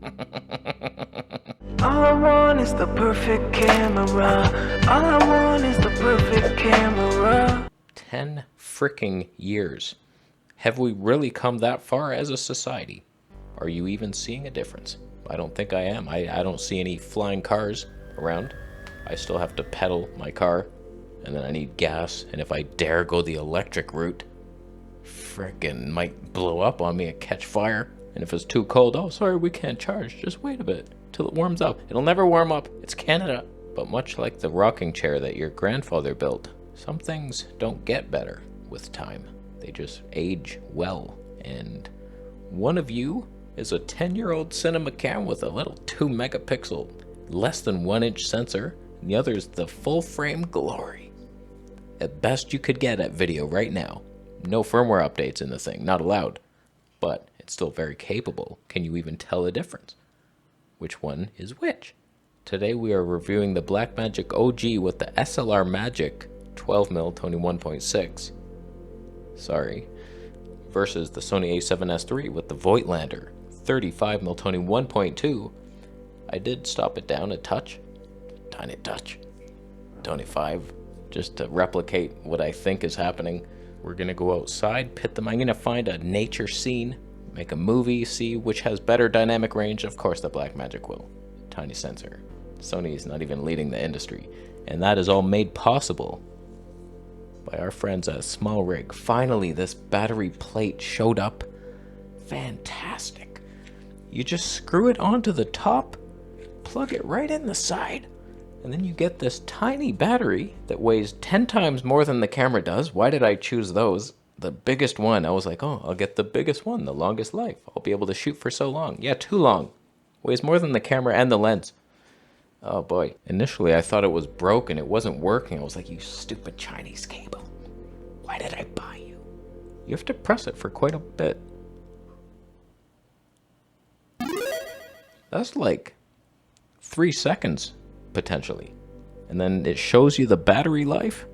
All I want is the perfect camera. All I want is the perfect camera. 10 freaking years. Have we really come that far as a society? Are you even seeing a difference? I don't think I am. I don't see any flying cars around. I still have to pedal my car, and then I need gas, and if I dare go the electric route, frickin' might blow up on me and catch fire. And if it's too cold, oh, sorry, we can't charge. Just wait a bit till it warms up. It'll never warm up. It's Canada. But much like the rocking chair that your grandfather built, some things don't get better with time. They just age well. And one of you is a 10-year-old cinema cam with a little 2-megapixel, less than 1-inch sensor, and the other is the full-frame glory. At best you could get at video right now. No firmware updates in the thing, not allowed. But it's still very capable. Can you even tell the difference? Which one is which? Today we are reviewing the Blackmagic OG with the SLR Magic 12mm Tony 1.6. Sorry. Versus the Sony A7S III with the Voigtlander 35mm Tony 1.2. I did stop it down a touch. Tiny touch. Tony 5. Just to replicate what I think is happening. We're gonna go outside, pit them. I'm gonna find a nature scene, make a movie, see which has better dynamic range. Of course the Blackmagic will. Tiny sensor. Sony is not even leading the industry. And that is all made possible by our friends at Small Rig. Finally, this battery plate showed up. Fantastic. You just screw it onto the top, plug it right in the side, and then you get this tiny battery that weighs 10 times more than the camera does. Why did I choose those? The biggest one, I was like, oh, I'll get the biggest one, the longest life. I'll be able to shoot for so long. Yeah, too long. Weighs more than the camera and the lens. Oh boy. Initially, I thought it was broken. It wasn't working. I was like, you stupid Chinese cable. Why did I buy you? You have to press it for quite a bit. That's like 3 seconds, potentially. And then it shows you the battery life.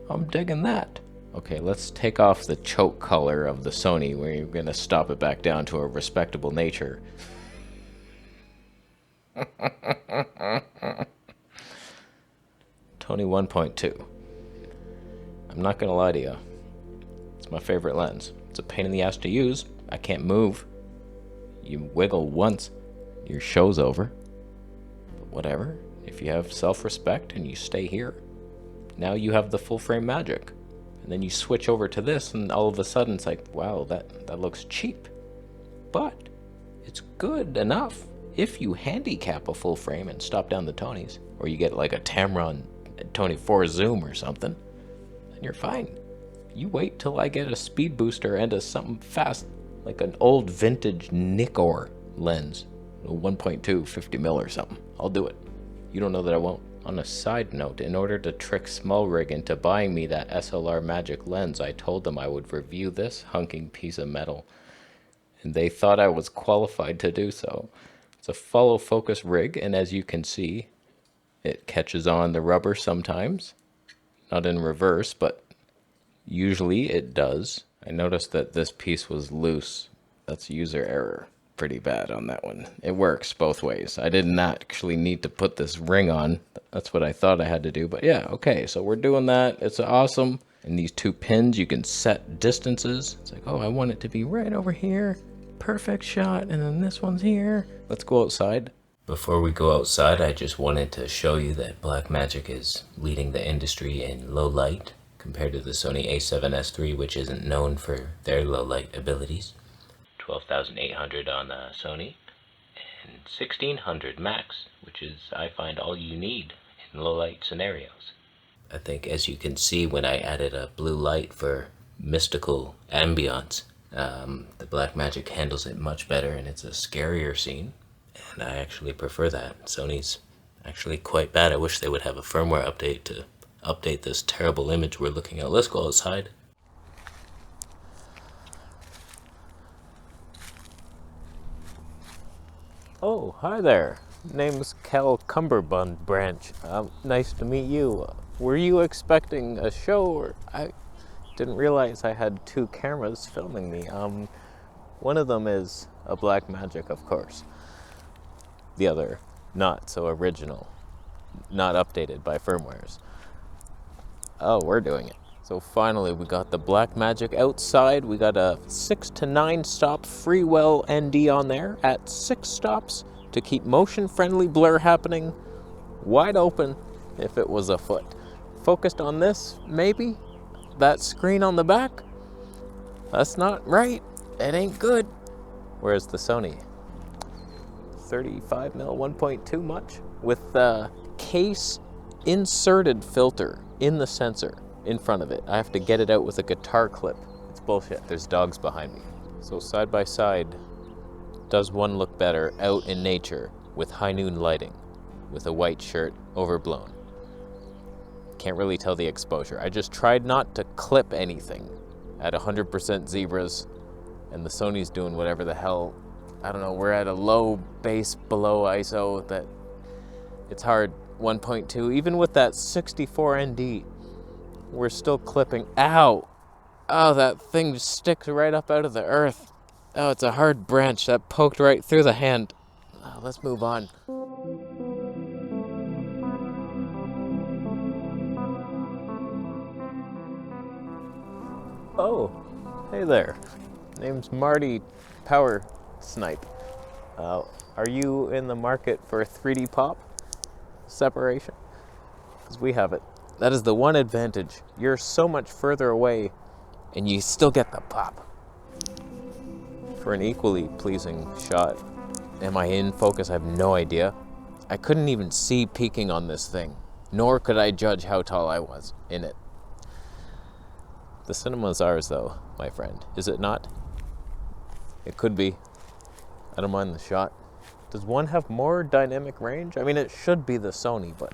I'm digging that. Okay, let's take off the choke color of the Sony. We're gonna stop it back down to a respectable nature. Tony 1.2. I'm not gonna lie to you. It's my favorite lens. It's a pain in the ass to use. I can't move. You wiggle once, your show's over. But whatever. If you have self-respect and you stay here, now you have the full-frame magic. And then you switch over to this and all of a sudden it's like, wow, that looks cheap. But it's good enough if you handicap a full frame and stop down the Tonys. Or you get like a Tamron Tony 4 zoom or something, then you're fine. You wait till I get a speed booster and a something fast, like an old vintage Nikkor lens. A 1.2 50mm or something. I'll do it. You don't know that I won't. On a side note, in order to trick Small Rig into buying me that SLR Magic lens, I told them I would review this hunking piece of metal. And they thought I was qualified to do so. It's a follow focus rig, and as you can see, it catches on the rubber sometimes. Not in reverse, but usually it does. I noticed that this piece was loose. That's user error. Pretty bad on that one. It works both ways. I did not actually need to put this ring on. That's what I thought I had to do. But yeah, okay, so we're doing that. It's awesome. And these 2 pins, you can set distances. It's like, oh, I want it to be right over here. Perfect shot. And then this one's here. Let's go outside. Before we go outside, I just wanted to show you that Blackmagic is leading the industry in low light compared to the Sony A7S III, which isn't known for their low light abilities. 12,800 on Sony, and 1,600 max, which is, I find, all you need in low light scenarios. I think, as you can see, when I added a blue light for mystical ambiance, the Blackmagic handles it much better, and it's a scarier scene, and I actually prefer that. Sony's actually quite bad. I wish they would have a firmware update to update this terrible image we're looking at. Let's go outside. Oh, hi there. Name's Cal Cumberbund Branch. Nice to meet you. Were you expecting a show? Or I didn't realize I had 2 cameras filming me. One of them is a Blackmagic, of course. the other not so original, not updated by firmwares. Oh, we're doing it. So finally we got the Blackmagic outside. We got a 6 to 9 stop freewell ND on there at 6 stops to keep motion friendly blur happening. Wide open if it was a foot. Focused on this, maybe. That screen on the back, that's not right. It ain't good. Whereas the Sony 35mm 1.2 much with the case inserted filter in the sensor in front of it. I have to get it out with a guitar clip. It's bullshit. There's dogs behind me. So side by side, does one look better out in nature with high noon lighting, with a white shirt overblown? Can't really tell the exposure. I just tried not to clip anything at 100% zebras, and the Sony's doing whatever the hell. I don't know, we're at a low base below ISO that it's hard. 1.2, even with that 64 ND, we're still clipping. Ow! Oh, that thing just sticks right up out of the earth. Oh, it's a hard branch that poked right through the hand. Oh, let's move on. Oh, hey there. Name's Marty Power Snipe. Are you in the market for 3D pop separation? Because we have it. That is the one advantage. You're so much further away and you still get the pop. For an equally pleasing shot, am I in focus? I have no idea. I couldn't even see peeking on this thing, nor could I judge how tall I was in it. The cinema's ours though, my friend, is it not? It could be. I don't mind the shot. Does one have more dynamic range? I mean, it should be the Sony, but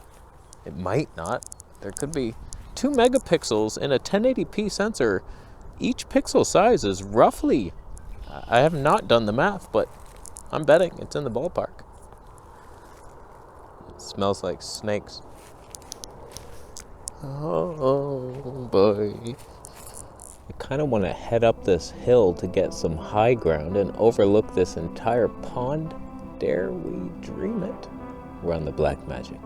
it might not. There could be 2 megapixels in a 1080p sensor. Each pixel size is roughly, I have not done the math, but I'm betting it's in the ballpark. It smells like snakes. Oh boy. I kind of want to head up this hill to get some high ground and overlook this entire pond. Dare we dream it? We're on the Blackmagic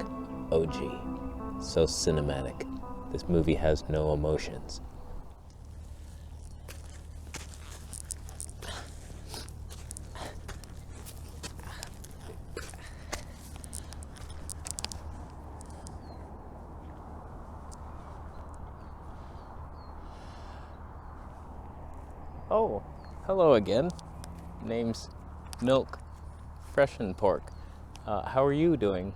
OG. So cinematic. This movie has no emotions. Oh, hello again. Name's Milk Freshen Pork. How are you doing?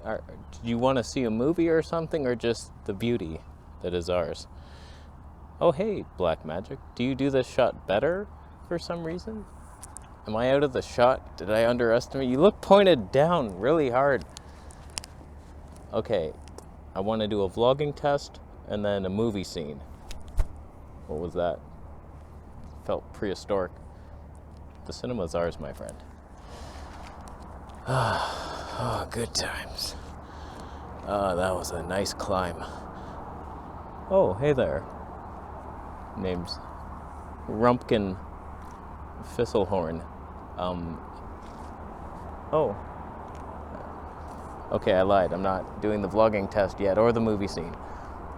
Do you want to see a movie or something, or just the beauty that is ours? Oh, hey, Blackmagic. Do you do this shot better for some reason? Am I out of the shot? Did I underestimate? You look pointed down really hard. Okay, I want to do a vlogging test and then a movie scene. What was that? Felt prehistoric. The cinema's ours, my friend. Oh, good times. Oh, that was a nice climb. Oh, hey there. Name's Rumpkin Fisselhorn. Oh. Okay, I lied. I'm not doing the vlogging test yet, or the movie scene.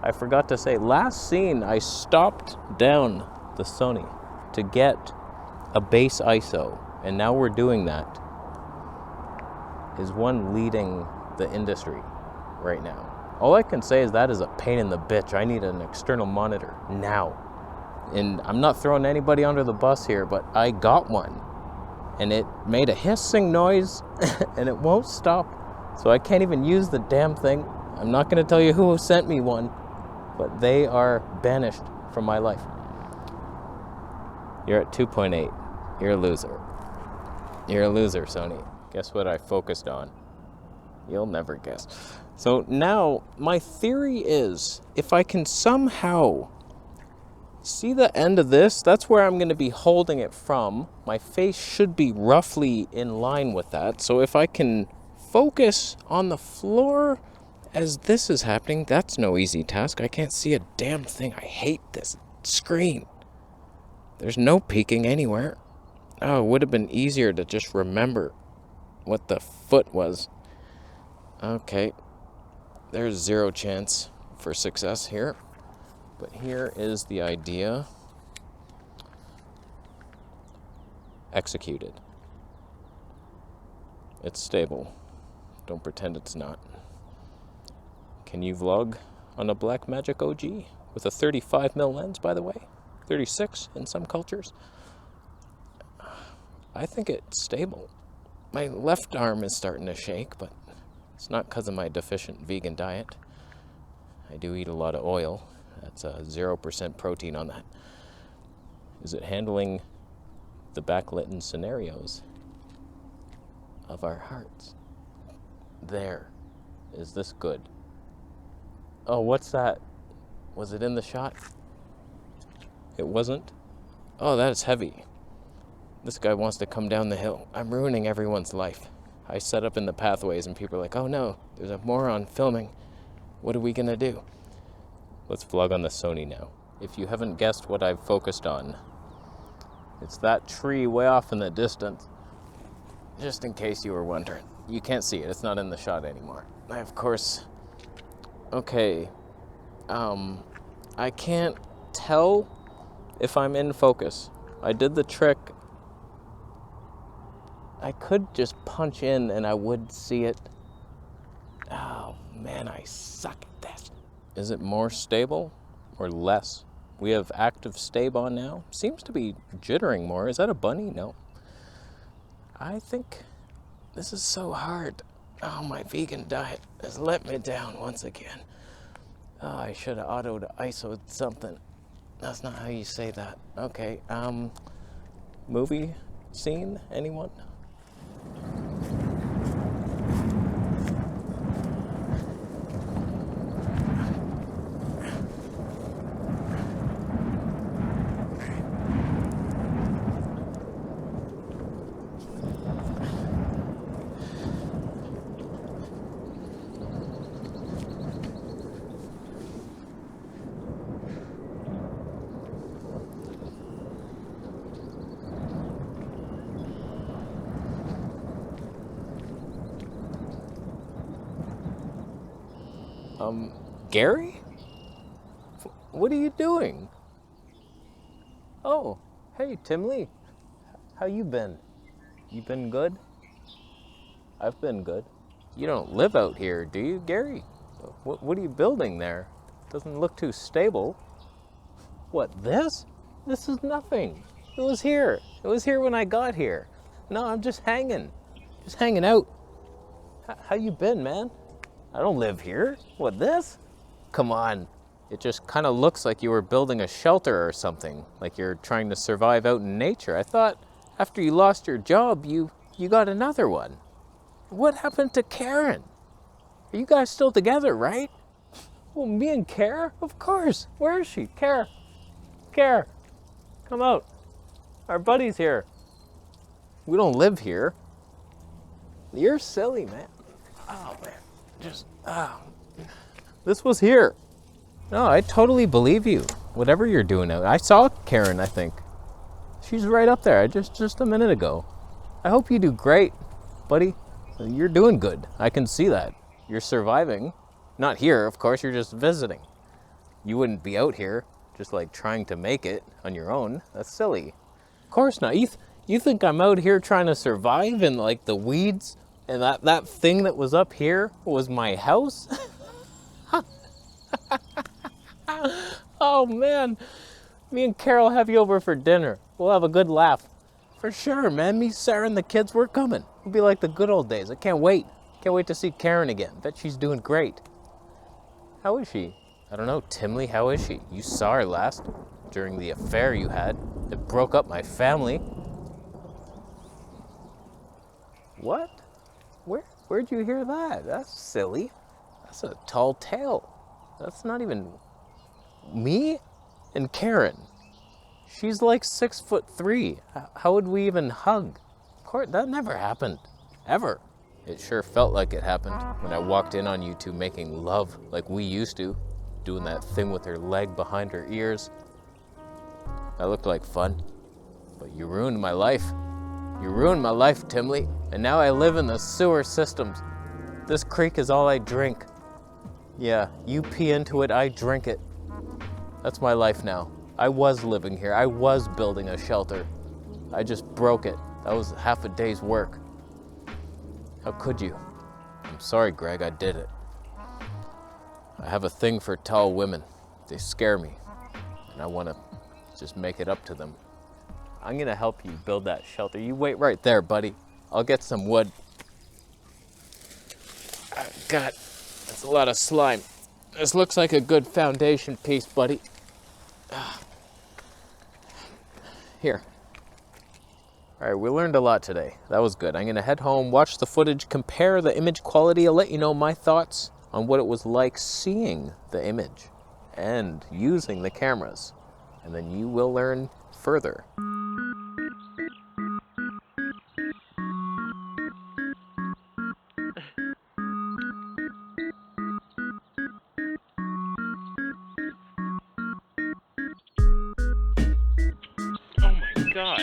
I forgot to say, last scene I stopped down the Sony to get a base ISO, and now we're doing that. Is one leading the industry right now? All I can say is that is a pain in the bitch. I need an external monitor now. And I'm not throwing anybody under the bus here, but I got one and it made a hissing noise and it won't stop. So I can't even use the damn thing. I'm not gonna tell you who sent me one, but they are banished from my life. You're at 2.8. You're a loser. You're a loser, Sony. Guess what I focused on? You'll never guess. So now, my theory is, if I can somehow see the end of this, that's where I'm going to be holding it from. My face should be roughly in line with that. So if I can focus on the floor as this is happening, that's no easy task. I can't see a damn thing. I hate this screen. There's no peeking anywhere. Oh, it would have been easier to just remember what the foot was. Okay, there's 0 chance for success here. But here is the idea executed. It's stable. Don't pretend it's not. Can you vlog on a Blackmagic OG with a 35mm lens, by the way? 36 in some cultures. I think it's stable. My left arm is starting to shake, but it's not because of my deficient vegan diet. I do eat a lot of oil. That's 0% protein on that. Is it handling the backlit scenarios of our hearts? There. Is this good? Oh, what's that? Was it in the shot? It wasn't? Oh, that is heavy. This guy wants to come down the hill. I'm ruining everyone's life. I set up in the pathways and people are like, oh no, there's a moron filming. What are we gonna do? Let's vlog on the Sony now. If you haven't guessed what I've focused on, it's that tree way off in the distance. Just in case you were wondering. You can't see it, it's not in the shot anymore. I, of course, okay. I can't tell if I'm in focus. I did the trick. I could just punch in and I would see it. Oh man, I suck at this. Is it more stable or less? We have active stab on now. Seems to be jittering more. Is that a bunny? No. I think this is so hard. Oh, my vegan diet has let me down once again. Oh, I should have auto-ISO'd something. That's not how you say that. Okay, movie scene, anyone? Gary? What are you doing? Oh, hey, Tim Lee. How you been? You been good? I've been good. You don't live out here, do you, Gary? What are you building there? Doesn't look too stable. What, this? This is nothing. It was here. It was here when I got here. No, I'm just hanging. Just hanging out. How you been, man? I don't live here. What, this? Come on. It just kind of looks like you were building a shelter or something, like you're trying to survive out in nature. I thought after you lost your job, you got another one. What happened to Karen? Are you guys still together, right? Well, me and Kara? Of course. Where is she? Kara. Kara, come out. Our buddy's here. We don't live here. You're silly, man. Oh, man. This was here. No, I totally believe you. Whatever you're doing out. I saw Karen, I think. She's right up there, just a minute ago. I hope you do great, buddy. You're doing good. I can see that. You're surviving. Not here, of course, you're just visiting. You wouldn't be out here just like trying to make it on your own. That's silly. Of course not. You think I'm out here trying to survive in like the weeds and that thing that was up here was my house? Oh man, me and Carol have you over for dinner. We'll have a good laugh. For sure, man. Me, Sarah, and the kids, we're coming. It'll be like the good old days. I can't wait. Can't wait to see Karen again. Bet she's doing great. How is she? I don't know. Timley, how is she? You saw her last during the affair you had. It broke up my family. What? Where'd you hear that? That's silly. That's a tall tale. That's not even me and Karen. She's like 6'3". How would we even hug? Of course, that never happened. Ever. It sure felt like it happened when I walked in on you two making love like we used to, doing that thing with her leg behind her ears. That looked like fun, but you ruined my life. You ruined my life, Timley, and now I live in the sewer systems. This creek is all I drink. Yeah, you pee into it, I drink it. That's my life now. I was living here. I was building a shelter. I just broke it. That was half a day's work. How could you? I'm sorry, Greg, I did it. I have a thing for tall women. They scare me, and I want to just make it up to them. I'm gonna help you build that shelter. You wait right there, buddy. I'll get some wood. God, that's a lot of slime. This looks like a good foundation piece, buddy. Here. All right, we learned a lot today. That was good. I'm gonna head home, watch the footage, compare the image quality. I'll let you know my thoughts on what it was like seeing the image and using the cameras. And then you will learn further. Oh my God.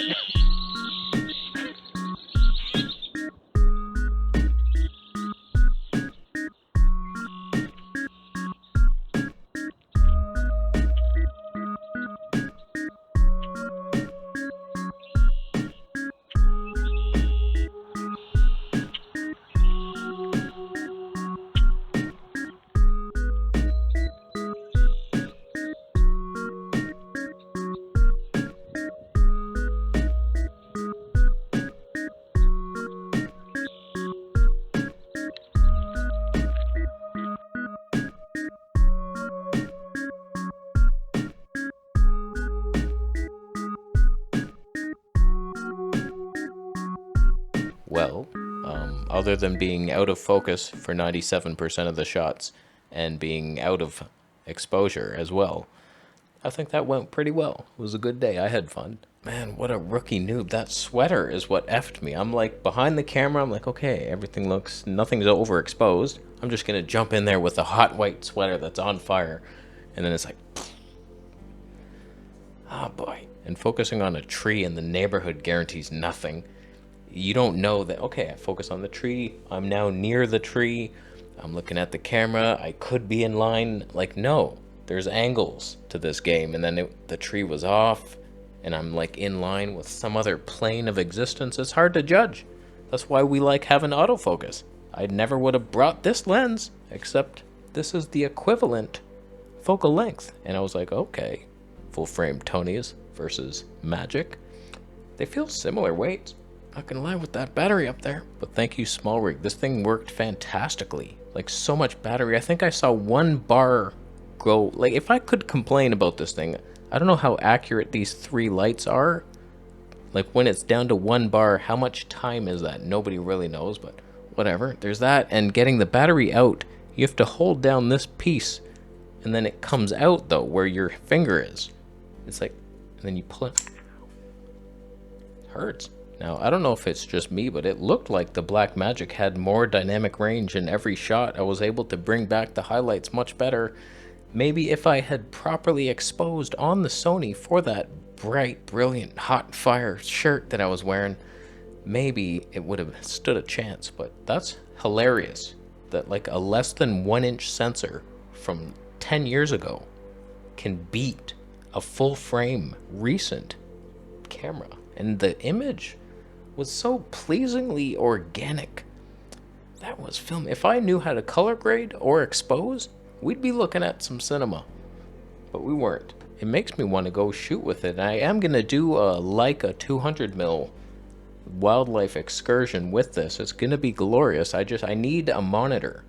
Well, other than being out of focus for 97% of the shots and being out of exposure as well, I think that went pretty well. It was a good day. I had fun. Man, what a rookie noob. That sweater is what effed me. I'm like behind the camera. I'm like, okay, nothing's overexposed. I'm just going to jump in there with a hot white sweater that's on fire. And then it's like, oh boy. And focusing on a tree in the neighborhood guarantees nothing. You don't know that, okay, I focus on the tree. I'm now near the tree. I'm looking at the camera. I could be in line. Like, no, there's angles to this game. And then the tree was off and I'm like in line with some other plane of existence. It's hard to judge. That's why we like having autofocus. I never would have brought this lens, except this is the equivalent focal length. And I was like, okay, full frame Tonys versus Magic. They feel similar weights. Not gonna lie with that battery up there. But thank you, Small Rig. This thing worked fantastically. Like, so much battery. I think I saw 1 bar go. Like, if I could complain about this thing, I don't know how accurate these 3 lights are. Like, when it's down to 1 bar, how much time is that? Nobody really knows, but whatever. There's that. And getting the battery out, you have to hold down this piece, and then it comes out, though, where your finger is. It's like, and then you pull it. It hurts. Now, I don't know if it's just me, but it looked like the Blackmagic had more dynamic range in every shot. I was able to bring back the highlights much better. Maybe if I had properly exposed on the Sony for that bright, brilliant, hot fire shirt that I was wearing, maybe it would have stood a chance. But that's hilarious that like a less than 1-inch sensor from 10 years ago can beat a full frame recent camera. And the image was so pleasingly organic. That was film. If I knew how to color grade or expose, we'd be looking at some cinema. But we weren't. It makes me want to go shoot with it. I am going to do a 200mm wildlife excursion with this. It's going to be glorious. I need a monitor.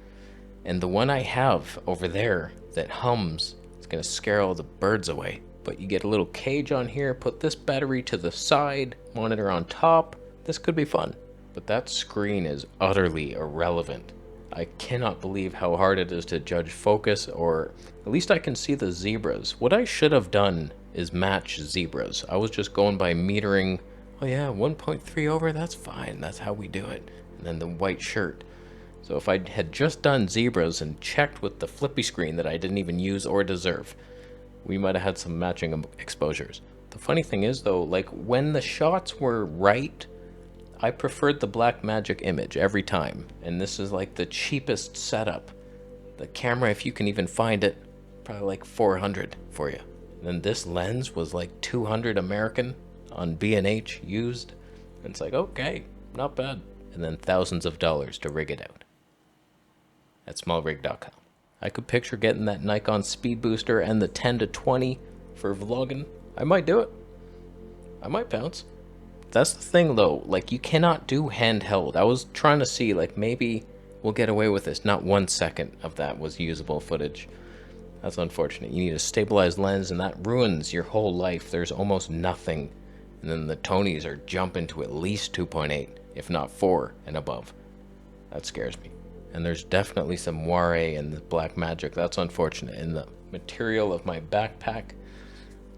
And the one I have over there that hums, it's going to scare all the birds away. But you get a little cage on here, put this battery to the side, monitor on top. This could be fun. But that screen is utterly irrelevant. I cannot believe how hard it is to judge focus, or at least I can see the zebras. What I should have done is match zebras. I was just going by metering. Oh yeah, 1.3 over, that's fine. That's how we do it. And then the white shirt. So if I had just done zebras and checked with the flippy screen that I didn't even use or deserve, we might have had some matching exposures. The funny thing is though, like when the shots were right, I preferred the Blackmagic image every time, and this is like the cheapest setup. The camera, if you can even find it, probably like 400 for you. And then this lens was like 200 American on B&H used. And it's like, okay, not bad. And then thousands of dollars to rig it out at smallrig.com. I could picture getting that Nikon speed booster and the 10 to 20 for vlogging. I might do it. I might bounce. That's the thing though, like you cannot do handheld. I was trying to see like maybe we'll get away with this. Not 1 second of that was usable footage. That's unfortunate. You need a stabilized lens and that ruins your whole life. There's almost nothing. And then the Tonys are jumping to at least 2.8, if not 4 and above. That scares me. And there's definitely some moire in the Blackmagic. That's unfortunate. In the material of my backpack,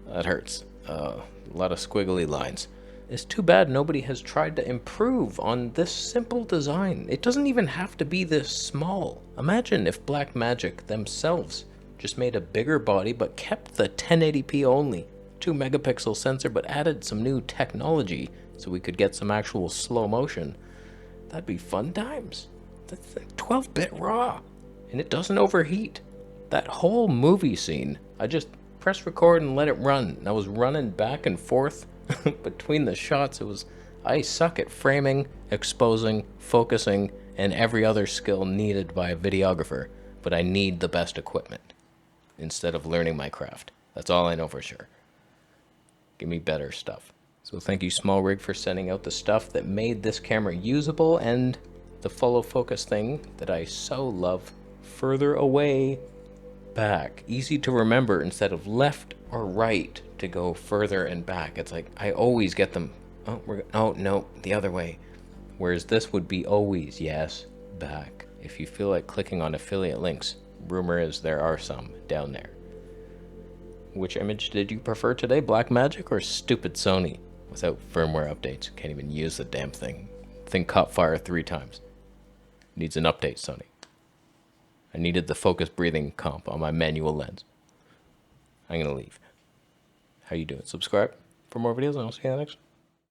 that hurts. A lot of squiggly lines. It's too bad nobody has tried to improve on this simple design. It doesn't even have to be this small. Imagine if Blackmagic themselves just made a bigger body but kept the 1080p only. 2 megapixel sensor but added some new technology so we could get some actual slow motion. That'd be fun times. That's like 12-bit RAW. And it doesn't overheat. That whole movie scene, I just pressed record and let it run. And I was running back and forth between the shots. I suck at framing, exposing, focusing, and every other skill needed by a videographer. But I need the best equipment instead of learning my craft. That's all I know for sure. Give me better stuff. So thank you SmallRig for sending out the stuff that made this camera usable and the follow focus thing that I so love. Further away, back. Easy to remember instead of left or right to go further and back. It's like I always get them. Oh no, the other way. Whereas this would be always yes, back. If you feel like clicking on affiliate links, rumor is there are some down there. Which image did you prefer today, Blackmagic or stupid Sony? Without firmware updates, can't even use the damn thing. Thing caught fire 3 times. Needs an update, Sony. I needed the focus breathing comp on my manual lens. I'm gonna leave. How you doing? Subscribe for more videos and I'll see you in the next one.